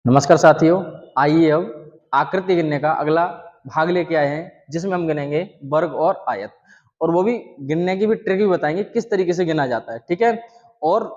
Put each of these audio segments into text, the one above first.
नमस्कार साथियों। आइए अब आकृति गिनने का अगला भाग लेके आए हैं, जिसमें हम गिनेंगे वर्ग और आयत, और वो भी गिनने की भी ट्रिक भी बताएंगे किस तरीके से गिना जाता है। ठीक है। और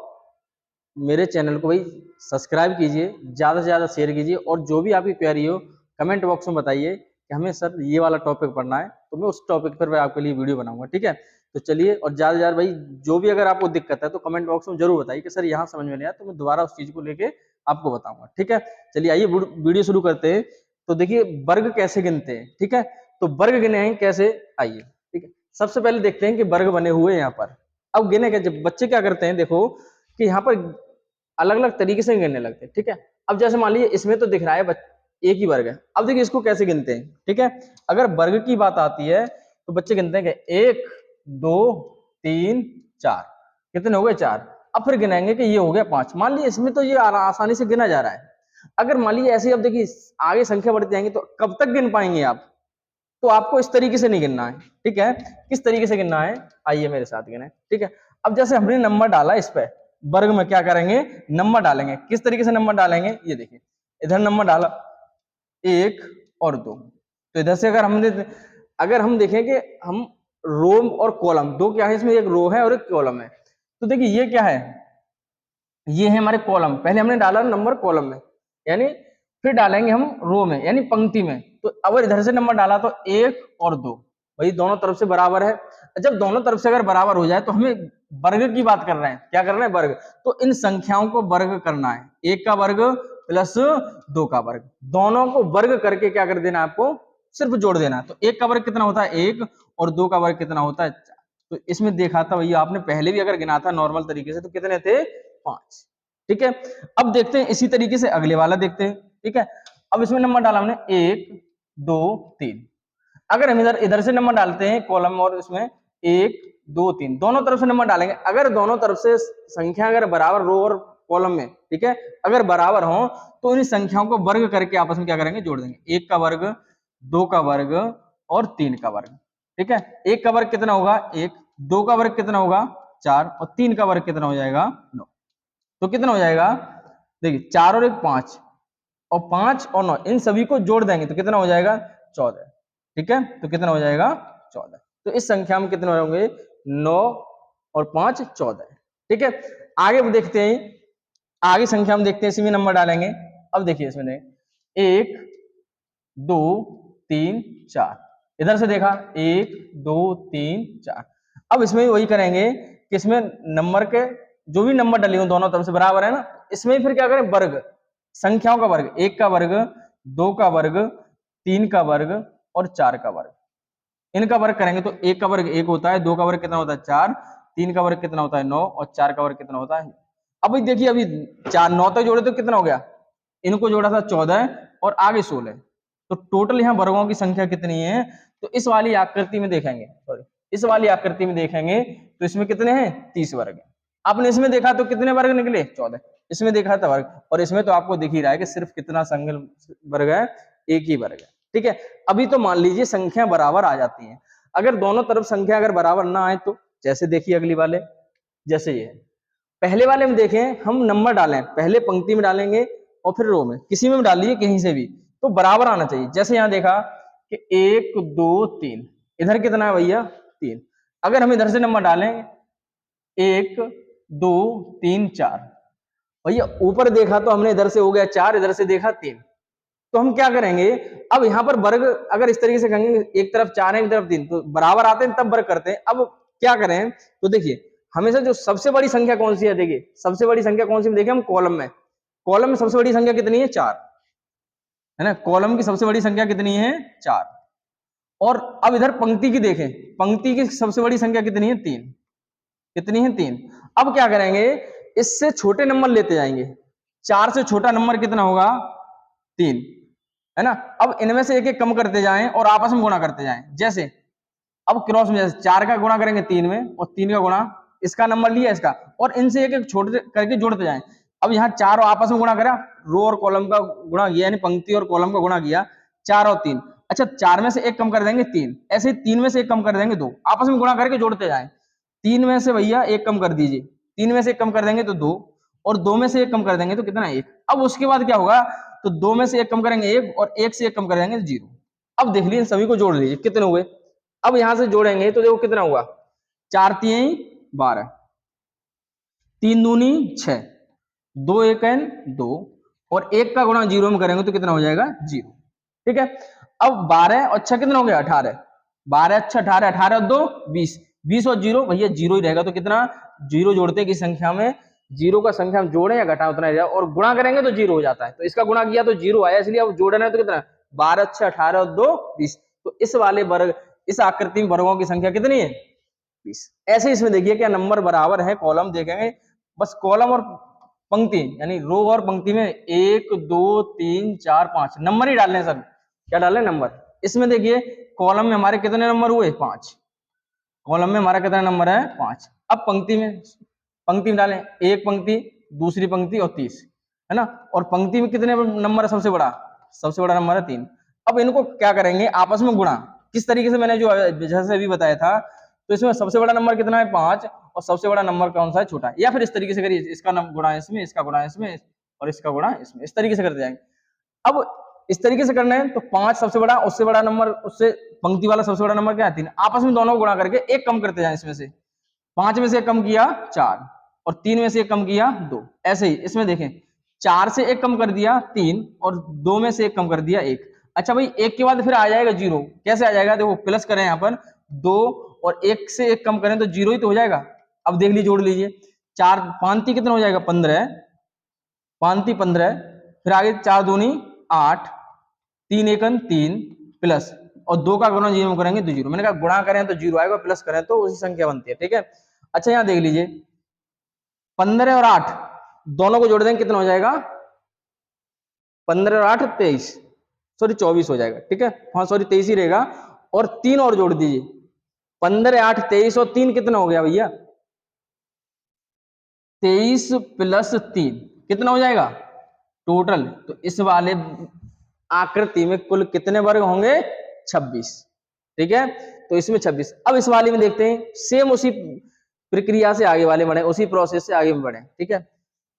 मेरे चैनल को भाई सब्सक्राइब कीजिए, ज़्यादा से ज़्यादा शेयर कीजिए, और जो भी आपकी क्वेरी हो कमेंट बॉक्स में बताइए कि हमें सर ये वाला टॉपिक पढ़ना है, तो मैं उस टॉपिक पर मैं आपके लिए वीडियो बनाऊंगा। ठीक है। तो चलिए, और ज़्यादा से ज़्यादा भाई जो भी अगर आपको दिक्कत है तो कमेंट बॉक्स में जरूर बताइए कि सर यहाँ समझ में नहीं आया, तो मैं दोबारा उस चीज़ को लेके आपको बताऊंगा। ठीक है। चलिए आइए वीडियो शुरू करते हैं। तो देखिए वर्ग कैसे गिनते हैं। ठीक है। तो वर्ग गिने हैं कैसे, आइए। ठीक है। सबसे पहले देखते हैं कि वर्ग बने हुए हैं यहाँ पर। अब गिने के जब बच्चे क्या करते हैं, देखो कि यहाँ पर अलग अलग तरीके से गिनने लगते हैं। ठीक है। अब जैसे मान लीजिए इसमें तो दिख रहा है एक ही वर्ग है। अब देखिए इसको कैसे गिनते हैं। ठीक है। अगर वर्ग की बात आती है तो बच्चे गिनते हैं कि 1 2 3 4। कितने हो गए? 4। अब फिर गिनाएंगे कि ये हो गया 5। मान लीजिए इसमें तो ये आसानी से गिना जा रहा है। अगर मान लीजिए ऐसे ही, अब देखिए आगे संख्या बढ़ती जाएंगी तो कब तक गिन पाएंगे आप? तो आपको इस तरीके से नहीं गिनना है। ठीक है। किस तरीके से गिनना है, आइए मेरे साथ गिने। ठीक है। अब जैसे हमने नंबर डाला इस पे वर्ग में, क्या करेंगे? नंबर डालेंगे। किस तरीके से नंबर डालेंगे, ये देखिए इधर नंबर डाला 1 और 2। तो इधर से अगर हम देखें कि हम रो और कॉलम दो क्या है, इसमें एक रो है और एक कॉलम है। तो देखिए ये क्या है, ये है हमारे कॉलम। पहले हमने डाला नंबर कॉलम में, यानी फिर डालेंगे हम रो में यानी पंक्ति में। तो अगर इधर से नंबर डाला तो 1 और 2, भाई दोनों तरफ से बराबर है। जब दोनों तरफ से अगर बराबर हो जाए तो हमें वर्ग की बात कर रहे हैं। क्या करना है? वर्ग। तो इन संख्याओं को वर्ग करना है। 1 का वर्ग प्लस 2 का वर्ग, दोनों को वर्ग करके क्या कर देना है आपको? सिर्फ जोड़ देना है। तो 1 का वर्ग कितना होता है? 1। और 2 का वर्ग कितना होता है? 4। तो इसमें देखा था भैया आपने पहले भी अगर गिना था नॉर्मल तरीके से, तो कितने थे? 5। ठीक है। अब देखते हैं इसी तरीके से अगले वाला देखते हैं। ठीक है। अब इसमें नंबर डाला हमने 1 2 3। अगर हम इधर इधर से नंबर डालते हैं कॉलम और इसमें 1 2 3, दोनों तरफ से नंबर डालेंगे। अगर दोनों तरफ से संख्या अगर बराबर रो और कॉलम में, ठीक है, अगर बराबर हो तो इन संख्याओं को वर्ग करके आपस में क्या करेंगे? जोड़ देंगे। 1 का वर्ग 2 का वर्ग और 3 का वर्ग। ठीक है। 1 का वर्ग कितना होगा? 1। 2 का वर्ग कितना होगा? 4। और 3 का वर्ग कितना हो जाएगा? 9। तो कितना हो जाएगा? देखिए 4 और 1 5, और 5 और 9 इन सभी को जोड़ देंगे तो कितना हो जाएगा? 14। ठीक है। तो कितना हो जाएगा? 14। तो इस संख्या में कितने होंगे? 9 और 5 14। ठीक है। आगे देखते हैं, आगे संख्या में देखते हैं, इसी में नंबर डालेंगे। अब देखिए इसमें 1 2 3 4, इधर से देखा 1 2 3 4। अब इसमें भी वही करेंगे कि इसमें नंबर के जो भी नंबर डले हो दोनों तरफ से बराबर है ना, इसमें फिर क्या करें? वर्ग, संख्याओं का वर्ग। 1 का वर्ग 2 का वर्ग 3 का वर्ग और 4 का वर्ग, इनका वर्ग करेंगे तो 1 का वर्ग 1 होता है, 2 का वर्ग कितना होता है? 4, 3 का वर्ग कितना होता है? 9, और 4 का वर्ग कितना होता है? अब देखिए अभी 4 9 तक जोड़े तो कितना हो गया? इनको जोड़ा था 14 और आगे 16। तो टोटल यहाँ वर्गों की संख्या कितनी है? तो इस वाली आकृति में देखेंगे, सॉरी इस वाली आकृति में देखेंगे तो इसमें कितने हैं? 30 वर्ग है। आपने इसमें देखा तो कितने वर्ग निकले? 14। इसमें देखा था वर्ग, और इसमें तो आपको दिख ही रहा है कि सिर्फ कितना संगल वर्ग है? एक ही वर्ग है। ठीक है। अभी तो मान लीजिए संख्या बराबर आ जाती है। अगर दोनों तरफ संख्या अगर बराबर ना आए तो जैसे देखिए अगली वाले, जैसे ये पहले वाले में देखें, हम नंबर डालें, पहले पंक्ति में डालेंगे और फिर रो में, किसी में भी डालिए कहीं से भी, तो बराबर आना चाहिए। जैसे यहाँ देखा कि 1 2 3, इधर कितना है भैया? 3। अगर हम इधर से नंबर डालें 1 2 3 4, भैया ऊपर देखा तो हमने इधर से हो गया 4, इधर से देखा 3। तो हम क्या करेंगे? अब यहाँ पर वर्ग अगर इस तरीके से कहेंगे, एक तरफ 4 है एक तरफ 3, तो बराबर आते हैं तब वर्ग करते हैं। अब क्या करें? तो देखिए हमेशा जो सबसे बड़ी संख्या कौन सी है, देखिए सबसे बड़ी संख्या कौन सी, देखिए हम कॉलम में, कॉलम में सबसे बड़ी संख्या कितनी है? 4 है ना। कॉलम की सबसे बड़ी संख्या कितनी है? 4। और अब इधर पंक्ति की देखें, पंक्ति की सबसे बड़ी संख्या कितनी है? 3। कितनी है? 3। अब क्या करेंगे? इससे छोटे नंबर लेते जाएंगे। 4 से छोटा नंबर कितना होगा? 3, है ना। अब इनमें से एक एक कम करते जाएं और आपस में गुणा करते जाएं। जैसे अब क्रॉस में, जैसे 4 का गुणा करेंगे 3 में, और 3 का गुणा इसका नंबर लिया इसका, और इनसे एक एक छोटे करके जोड़ते जाएं। अब यहाँ 4 आपस में गुणा करा, रो और कॉलम का गुणा किया, यानी पंक्ति और कॉलम का गुणा किया, 4 और 3। अच्छा 4 में से एक कम कर देंगे 3, ऐसे 3 में से एक कम कर देंगे 2, आपस में गुणा करके जोड़ते जाए। 3 में से भैया एक कम कर दीजिए, 3 में से एक कम कर देंगे तो 2, और 2 में से एक कम कर देंगे तो कितना? 1। अब उसके बाद क्या होगा? तो 2 में से 1 कम करेंगे 1 और 1 से 1 कम करेंगे 0। अब देख लीजिए सभी को जोड़ लीजिए कितने हुए। अब यहां से जोड़ेंगे तो देखो कितना हुआ, 4 3 12, 3 दूनी 6, 2 1 2 और 1 का गुणा 0 में करेंगे तो कितना हो जाएगा 0। ठीक है, अब 12 और 6 कितना हो गया 18, 12 6 18, 18 2 20, 20 और 0 भैया 0 ही रहेगा। तो कितना 0 जोड़ते हैं की संख्या में, 0 का संख्या हम जोड़े या घटाएं उतना ही रहेगा, और गुणा करेंगे तो 0 हो जाता है। तो इसका गुणा किया तो 0 आया, इसलिए अब जोड़ना है तो कितना 12 6 18 और 2 20। तो इस वाले वर्ग, इस आकृति में वर्गों की संख्या कितनी है 20। ऐसे इसमें देखिए क्या नंबर बराबर है, कॉलम देखेंगे बस, कॉलम और पंक्ति यानी रो और पंक्ति में 1 2 3 4 5 नंबर ही डालने सब। क्या डालें नंबर। इसमें देखिए कॉलम में हमारे कितने नंबर हुए 5, कॉलम में हमारा कितना नंबर है 5। अब पंक्ति में डालें, एक पंक्ति दूसरी पंक्ति और 30 है ना, और पंक्ति में कितने नंबर है सबसे बड़ा नंबर है 3। अब इनको क्या करेंगे आपस में गुणा, किस तरीके से मैंने जो जैसे अभी बताया था। तो इसमें सबसे बड़ा नंबर कितना है 5 और सबसे बड़ा नंबर कौन सा है छोटा, या फिर इस तरीके से करिए, इसका गुणा इसमें, इसका गुणा इसमें और इसका गुणा इसमें, इस तरीके से करते जाएंगे। अब इस तरीके से करना है तो 5 सबसे बड़ा, उससे बड़ा नंबर, उससे पंक्ति वाला सबसे बड़ा नंबर क्या है 3, आपस में दोनों को गुणा करके एक कम करते जाए। इसमें से 5 में से 1 कम किया 4 और 3 में से 1 कम किया 2। ऐसे ही इसमें देखें 4 से 1 कम कर दिया 3 और 2 में से 1 कम कर दिया 1। अच्छा भाई 1 के बाद फिर आ जाएगा 0, कैसे आ जाएगा, देखो प्लस करें यहाँ पर 2 और 1 से 1 कम करें तो 0 ही तो हो जाएगा। अब देख लीजिए जोड़ लीजिए, 4 5 कितना हो जाएगा 15, 5 फिर आगे 4 दूनी 8, 3 1 3 प्लस और 2 का गुणा 0 करेंगे तो 0। मैंने कहा गुणा करें तो 0 आएगा, प्लस करें तो उसी संख्या बनती है। ठीक है, अच्छा यहाँ देख लीजिए 15 और 8 दोनों को जोड़ देंगे कितना हो जाएगा 15 और 8 23, सॉरी 24 हो जाएगा। ठीक है, हाँ सॉरी 23 ही रहेगा। और 3 और जोड़ दीजिए, 15 8 23 और 3 कितना हो गया भैया 23 प्लस 3 कितना हो जाएगा टोटल। तो इस वाले आकृति में कुल कितने वर्ग होंगे 26। ठीक है, तो इसमें 26। अब इस वाले में देखते हैं, सेम उसी प्रक्रिया से आगे वाले बढ़े, उसी प्रोसेस से आगे बढ़े। ठीक है,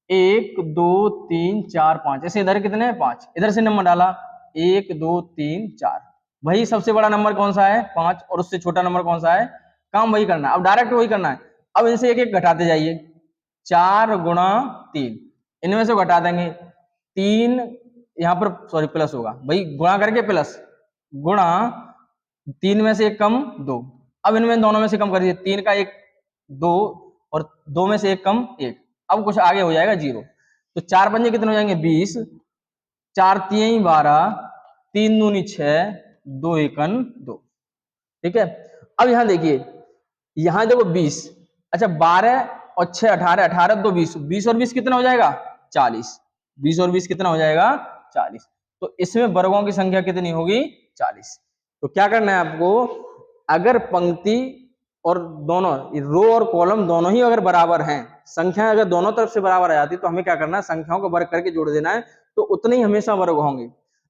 1 2 3 4 5, ऐसे इधर कितने हैं 5, इधर से नंबर डाला 1 2 3 4, वही सबसे बड़ा नंबर कौन सा है 5 और उससे छोटा नंबर कौन सा है, काम वही करना है, अब डायरेक्ट वही करना है। अब इनसे एक एक घटाते जाइए, 4 गुणा 3, इनमें से घटा देंगे 3, यहाँ पर सॉरी प्लस होगा भाई, गुणा करके प्लस, गुणा 3 में से 1 कम 2, अब इनमें दोनों में से कम कर दीजिए, 3 का 1 2 और 2 में से 1 कम 1, अब कुछ आगे हो जाएगा 0। तो 4 पंजे कितने हो जाएंगे 20, 4 3 12, 3 दूनी 6, 2 1 2। ठीक है, अब यहाँ देखिए, यहाँ देखो 20, अच्छा 12 और 6 18, 18 2 20, 20 और 20 कितना हो जाएगा 40, 20 और 20 कितना हो जाएगा 40। तो इसमें वर्गों की संख्या कितनी होगी 40। तो क्या करना है आपको, अगर पंक्ति और दोनों रो और कॉलम दोनों ही अगर बराबर हैं, संख्या अगर दोनों तरफ से बराबर आ जाती तो हमें क्या करना है, संख्याओं को वर्ग करके जोड़ देना है, तो उतने ही हमेशा वर्ग होंगे।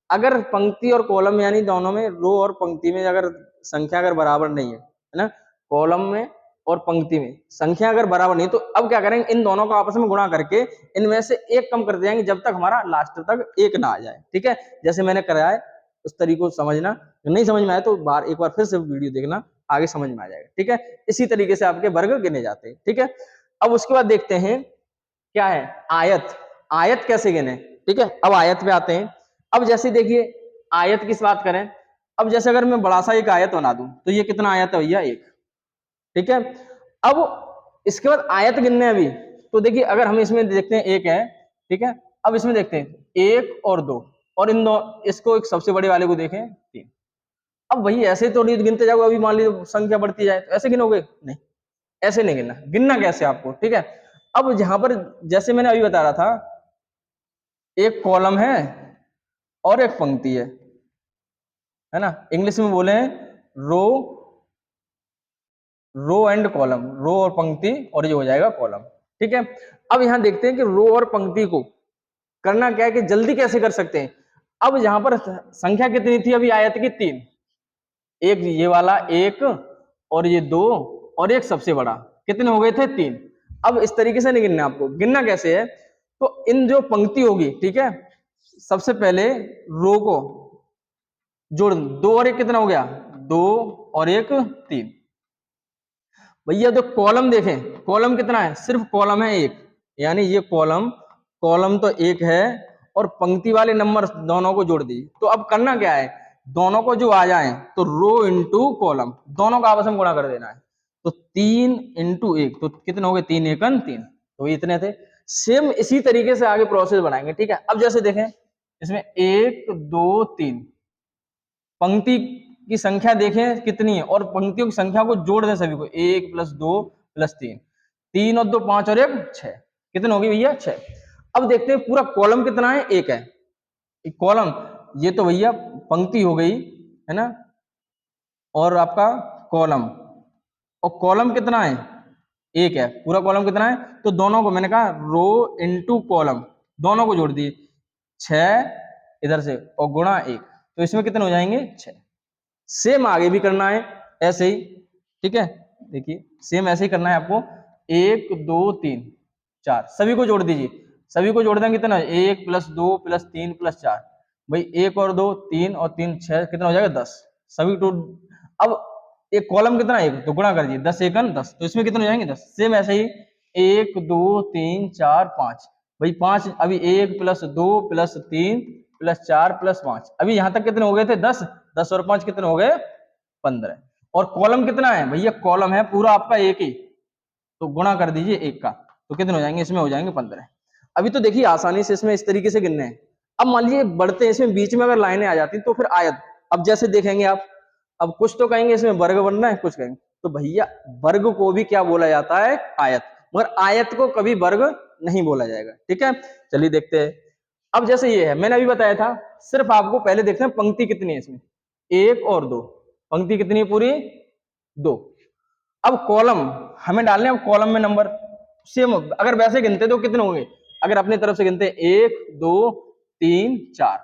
अगर पंक्ति और कॉलम यानी दोनों में, रो और पंक्ति में अगर संख्या अगर बराबर नहीं है ना, कॉलम में और पंक्ति में संख्या अगर बराबर नहीं, तो अब क्या करेंगे, इन दोनों को आपस में गुणा करके इनमें से एक कम कर देंगे जब तक हमारा लास्ट तक एक ना आ जाए। ठीक है, जैसे मैंने कराया है उस तरीके को समझना, नहीं समझ में आए तो एक बार फिर से वीडियो देखना, आगे समझ में आ जाएगा। ठीक है, इसी तरीके से आपके वर्ग गिने जाते हैं। ठीक है, अब उसके बाद देखते हैं क्या है आयत, आयत कैसे गिने। ठीक है, अब आयत पे आते हैं। अब जैसे देखिए आयत की बात करें, अब जैसे अगर मैं बड़ा सा एक आयत बना दूं तो ये कितना आयत है भैया 1। ठीक है, अब इसके बाद आयत गिनने अभी, तो देखिए अगर हम इसमें देखते हैं 1 है, ठीक है, अब इसमें देखते हैं 1 और 2, और इन दो, इसको एक सबसे बड़े वाले को देखें 3। अब वही ऐसे तो नहीं गिनते जाओगे, अभी मान लीजिए संख्या बढ़ती जाए तो ऐसे गिनोगे नहीं, ऐसे नहीं गिनना, गिनना कैसे आपको। ठीक है, अब जहां पर जैसे मैंने अभी बता रहा था, एक कॉलम है और एक पंक्ति है ना, इंग्लिश में बोले रो, रो एंड कॉलम, रो और पंक्ति, और ये हो जाएगा कॉलम। ठीक है, अब यहां देखते हैं कि रो और पंक्ति को करना क्या है, कि जल्दी कैसे कर सकते हैं। अब यहां पर संख्या कितनी थी अभी आयत की 3, एक ये वाला 1 और ये 2 और एक सबसे बड़ा, कितने हो गए थे 3। अब इस तरीके से नहीं गिनना आपको, गिनना कैसे है, तो इन जो पंक्ति होगी, ठीक है, सबसे पहले रो को जोड़, 2 और 1 कितना हो गया, 2 और 1 3। भैया तो कॉलम देखें, कॉलम कितना है, सिर्फ कॉलम है 1, यानी ये कॉलम, कॉलम तो 1 है और पंक्ति वाले नंबर दोनों को जोड़ दीजिए। तो अब करना क्या है, दोनों को जो आ जाए तो रो इंटू कॉलम, दोनों का आपस में गुणा कर देना है। तो 3 इंटू 1 तो कितने हो गए, 3 एकन 3, तो इतने थे। सेम इसी तरीके से आगे प्रोसेस बनाएंगे, ठीक है। अब जैसे देखें इसमें 1 2 3 पंक्ति की संख्या देखें कितनी है और पंक्तियों की संख्या को जोड़ दें सभी को, 1 + 2 + 3, 3 और 2 5 और 1 6, कितने होगी भैया 6। अब देखते हैं पूरा कॉलम कितना है, 1 है कॉलम, ये तो भैया पंक्ति हो गई है ना, और आपका कॉलम, और कॉलम कितना है, 1 है, पूरा कॉलम कितना है, तो दोनों को मैंने कहा रो इंटू कॉलम, दोनों को जोड़ दिए 6 इधर से और गुणा 1, तो इसमें कितने हो जाएंगे 6। सेम आगे भी करना है ऐसे ही, ठीक है। देखिए सेम ऐसे ही करना है आपको, 1 2 3 4 सभी को जोड़ दीजिए, सभी को जोड़ देंगे कितना, 1 + 2 + 3 + 4, भाई 1 और 2 3 और 3 6, कितना हो जाएगा 10, सभी टू। अब एक कॉलम कितना है, 1, तो गुणा कर दीजिए, 10 एकन 10, तो इसमें कितने हो जाएंगे 10। सेम ऐसे ही 1 2 3 4 5, भाई 5, अभी 1 + 2 + 3 + 4 + 5, अभी यहां तक कितने हो गए थे 10, 10 और 5 कितने हो गए 15। और कॉलम कितना है भैया, कॉलम है पूरा आपका 1 ही, तो गुणा कर दीजिए 1 का, तो कितने हो जाएंगे, इसमें हो जाएंगे 15। अभी तो देखिए आसानी से इसमें इस तरीके से गिनने हैं। अब मान लीजिए बढ़ते हैं, इसमें बीच में अगर लाइनें आ जाती तो फिर आयत, अब जैसे देखेंगे आप, अब कुछ तो कहेंगे इसमें वर्ग बनना है, कुछ कहेंगे, तो भैया वर्ग को भी क्या बोला जाता है, आयत, मगर आयत को कभी वर्ग नहीं बोला जाएगा, ठीक है। चलिए देखते हैं। अब जैसे ये है, मैंने अभी बताया था, सिर्फ आपको पहले देखते हैं पंक्ति कितनी है इसमें, 1 और 2, पंक्ति कितनी है पूरी 2। अब कॉलम हमें डालने, अब कॉलम में नंबर सेम, अगर वैसे गिनते तो कितने होंगे, अगर अपनी तरफ से गिनते 1 2 3 4,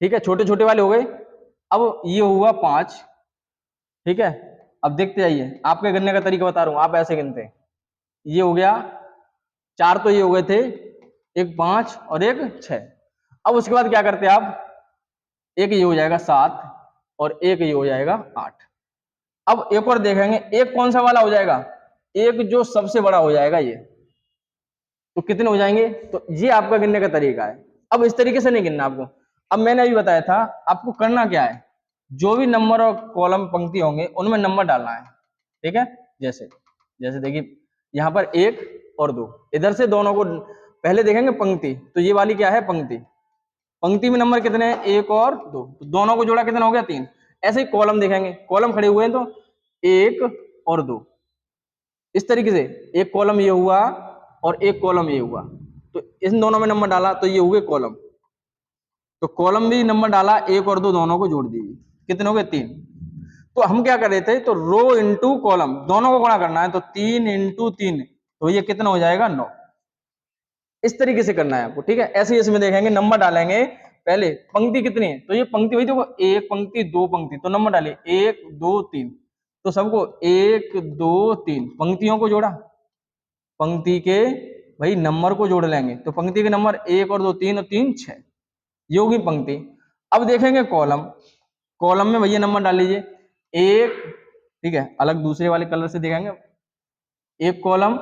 ठीक है, छोटे छोटे वाले हो गए। अब ये हुआ 5, ठीक है। अब देखते जाइए, आपके गिनने का तरीका बता रहा हूं, आप ऐसे गिनते हैं, ये हो गया 4, तो ये हो गए थे, एक 5 और एक 6। अब उसके बाद क्या करते हैं आप, एक ये हो जाएगा 7 और एक ये हो जाएगा 8। अब एक और देखेंगे, एक कौन सा वाला हो जाएगा, एक जो सबसे बड़ा हो जाएगा ये, तो कितने हो जाएंगे, तो ये आपका गिनने का तरीका है। अब इस तरीके से नहीं गिनना आपको, अब मैंने अभी बताया था आपको करना क्या है, जो भी नंबर और कॉलम पंक्ति होंगे उनमें नंबर डालना है, ठीक है। जैसे जैसे देखिए यहाँ पर 1 और 2, इधर से दोनों को पहले देखेंगे पंक्ति, तो ये वाली क्या है पंक्ति, पंक्ति में नंबर कितने हैं 1 और 2, तो दोनों को जोड़ा कितना हो गया 3। ऐसे ही कॉलम देखेंगे, कॉलम खड़े हुए हैं तो 1 और 2, इस तरीके से एक कॉलम ये हुआ और एक कॉलम ये हुआ, तो इन दोनों में नंबर डाला तो ये हुए कॉलम, तो कॉलम भी नंबर डाला, 1 और 2 दोनों को जोड़ दीजिए, कितने हो गए 3। तो हम क्या कर रहे थे, तो रो इंटू कॉलम दोनों को गुणा करना है, तो 3 इंटू 3, तो ये कितना हो जाएगा 9। इस तरीके से करना है आपको, ठीक है। ऐसे ही इसमें देखेंगे नंबर डालेंगे, पहले पंक्ति कितनी है, तो ये पंक्ति वही देखो, एक पंक्ति दो पंक्ति, तो नंबर डालिए 1 2 3, तो सबको 1 2 3 पंक्तियों को जोड़ा, पंक्ति के भाई नंबर को जोड़ लेंगे, तो पंक्ति के नंबर 1 और 2 3 और 3 6, ये होगी पंक्ति। अब देखेंगे कॉलम, कॉलम में भैया नंबर डाल लीजिए 1, ठीक है, अलग दूसरे वाले कलर से देखेंगे, एक कॉलम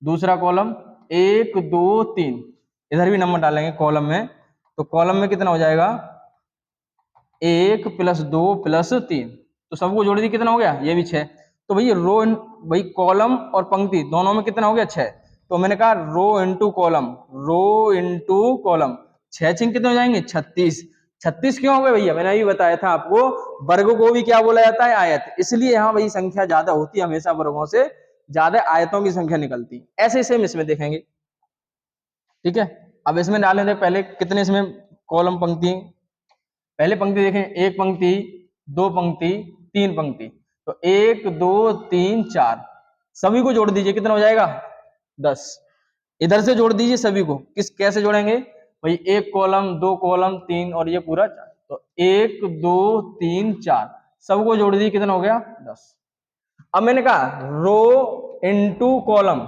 दूसरा कॉलम 1 2 3, इधर भी नंबर डालेंगे कॉलम में, तो कॉलम में कितना हो जाएगा 1 + 2 + 3, तो सबको जोड़ दी कितना हो गया, ये भी 6। तो भैया रो भाई कॉलम और पंक्ति दोनों में कितना हो गया 6, तो मैंने कहा rho into column, rho into column, 6 6 कितने हो जाएंगे 36। 36 क्यों हो गए भैया, मैंने अभी बताया था आपको, वर्ग को भी क्या बोला जाता है, आयत, इसलिए यहाँ भाई संख्या ज्यादा होती है, हमेशा वर्गों से ज्यादा आयतों की संख्या निकलती है। ऐसे सेम इसमें देखेंगे, ठीक है। अब इसमें डालें थे पहले कितने, इसमें कॉलम पंक्ति, पहले पंक्ति देखें, एक पंक्ति दो पंक्ति तीन पंक्ति, तो 1 2 3 4, सभी को जोड़ दीजिए, कितना हो जाएगा 10। इधर से जोड़ दीजिए सभी को, किस कैसे जोड़ेंगे भाई, एक कॉलम दो कॉलम 3 और ये पूरा 4, तो 1 2 3 4 सबको जोड़ दीजिए, कितना हो गया 10। अब मैंने कहा रो इंटू कॉलम,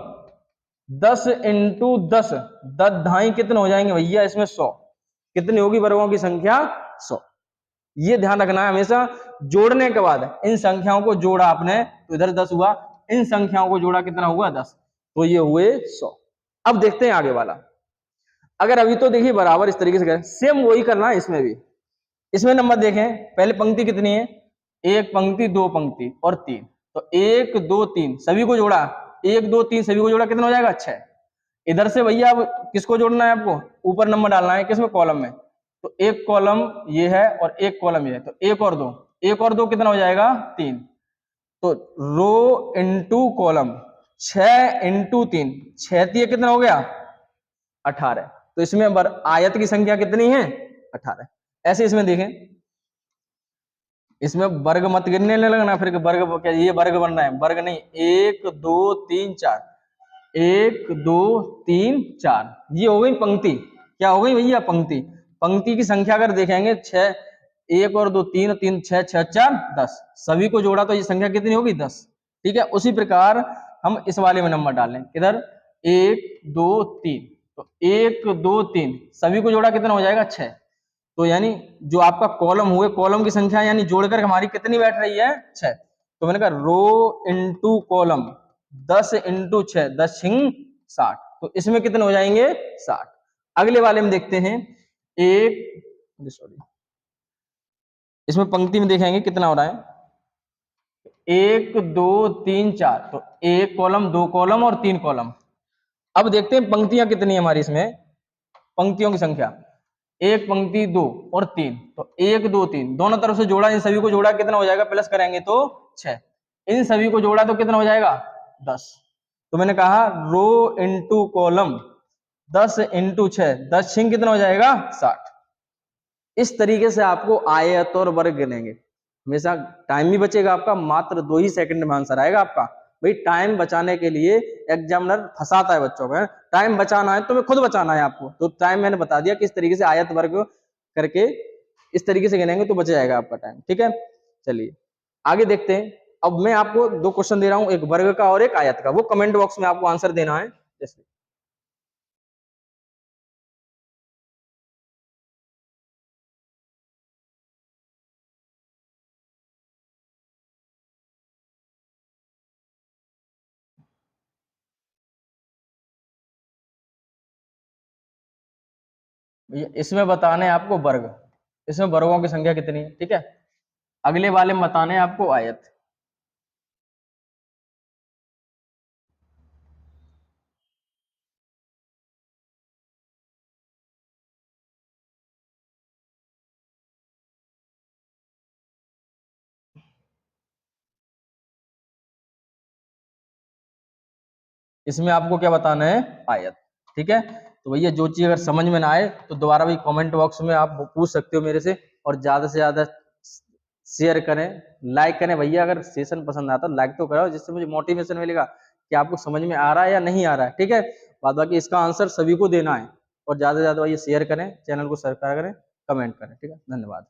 10 इंटू 10, 10 ढाई कितने हो जाएंगे भैया इसमें 100, कितनी होगी वर्गों की संख्या? 100। ये ध्यान रखना है हमेशा। जोड़ने के बाद इन संख्याओं को जोड़ा आपने तो इधर 10 हुआ, इन संख्याओं को जोड़ा कितना हुआ? 10, तो ये हुए 100। अब देखते हैं आगे वाला। अगर अभी तो देखिए बराबर इस तरीके से करें, सेम वही करना है इसमें भी। इसमें नंबर देखें, पहले पंक्ति कितनी है? एक पंक्ति, दो पंक्ति और तीन। तो 1 2 3 सभी को जोड़ा, 1 2 3 सभी को जोड़ा, कितना हो जाएगा? 6। इधर से भैया अब किसको जोड़ना है आपको? ऊपर नंबर डालना है, किसमें? कॉलम में। तो एक कॉलम ये है और एक कॉलम ये है, तो 1 और 2, 1 और 2 कितना हो जाएगा? 3। तो रो इंटू कॉलम, 6 इंटू 3, 6 3 कितना हो गया? 18। तो इसमें आयत की संख्या कितनी है? 18। ऐसे इसमें देखें, इसमें वर्ग मत गिनने लगना, फिर वर्ग क्या ये वर्ग बन रहा है? वर्ग नहीं, 1 2 3 4, 1 2 3 4, ये हो गई पंक्ति। क्या हो गई भैया? पंक्ति। पंक्ति की संख्या अगर देखेंगे 6, 1 और 2 3, 3 6, 6 4 10, सभी को जोड़ा तो ये संख्या कितनी होगी? 10। ठीक है, उसी प्रकार हम इस वाले में नंबर डाल लें, किधर? 1 2 3, तो 1 2 3 सभी को जोड़ा कितना हो जाएगा? 6। तो यानी जो आपका कॉलम हुए, कॉलम की संख्या यानी जोड़कर हमारी कितनी बैठ रही है? 6। तो मैंने कहा रो इंटू कॉलम, 10 इंटू 6, 10 6 60, तो इसमें कितने हो जाएंगे? 60। अगले वाले में देखते हैं, एक सॉरी, इसमें पंक्ति में देखेंगे कितना हो रहा है? 1 2 3 4, तो एक कॉलम, दो कॉलम और तीन कॉलम। अब देखते हैं पंक्तियां कितनी है हमारी इसमें, पंक्तियों की संख्या। एक पंक्ति, दो और तीन, तो 1 2 3 दोनों तरफ से जोड़ा, इन सभी को जोड़ा कितना हो जाएगा? प्लस करेंगे तो 6। इन सभी को जोड़ा तो कितना हो जाएगा? 10। तो मैंने कहा रो इंटू कॉलम, 10 इंटू 6, 10 6 कितना हो जाएगा? 60। इस तरीके से आपको आयत और वर्ग गिनेंगे। हमेशा टाइम भी बचेगा आपका, मात्र 2 ही सेकंड में आंसर आएगा आपका। भाई टाइम बचाने के लिए एग्जामिनर फंसाता है बच्चों को, टाइम बचाना है तो मैं खुद बचाना है आपको, तो टाइम मैंने बता दिया किस तरीके से आयत वर्ग करके इस तरीके से गिनेंगे तो बच जाएगा आपका टाइम। ठीक है, चलिए आगे देखते हैं। अब मैं आपको 2 क्वेश्चन दे रहा हूं, एक वर्ग का और एक आयत का, वो कमेंट बॉक्स में आपको आंसर देना है। जैसे इसमें बताने हैं आपको वर्ग, इसमें वर्गों की संख्या कितनी है। ठीक है, अगले वाले में बताने हैं आपको आयत। इसमें आपको क्या बताना है? आयत। ठीक है, तो भैया जो चीज अगर समझ में ना आए तो दोबारा भी कमेंट बॉक्स में आप पूछ सकते हो मेरे से, और ज्यादा से ज्यादा शेयर करें, लाइक करें। भैया अगर सेशन पसंद आता है लाइक तो कराओ, जिससे मुझे मोटिवेशन मिलेगा कि आपको समझ में आ रहा है या नहीं आ रहा है। ठीक है, बाद बाकी इसका आंसर सभी को देना है, और ज्यादा से ज्यादा भैया शेयर करें, चैनल को सब्सक्राइब करें, कमेंट करें। ठीक है, धन्यवाद।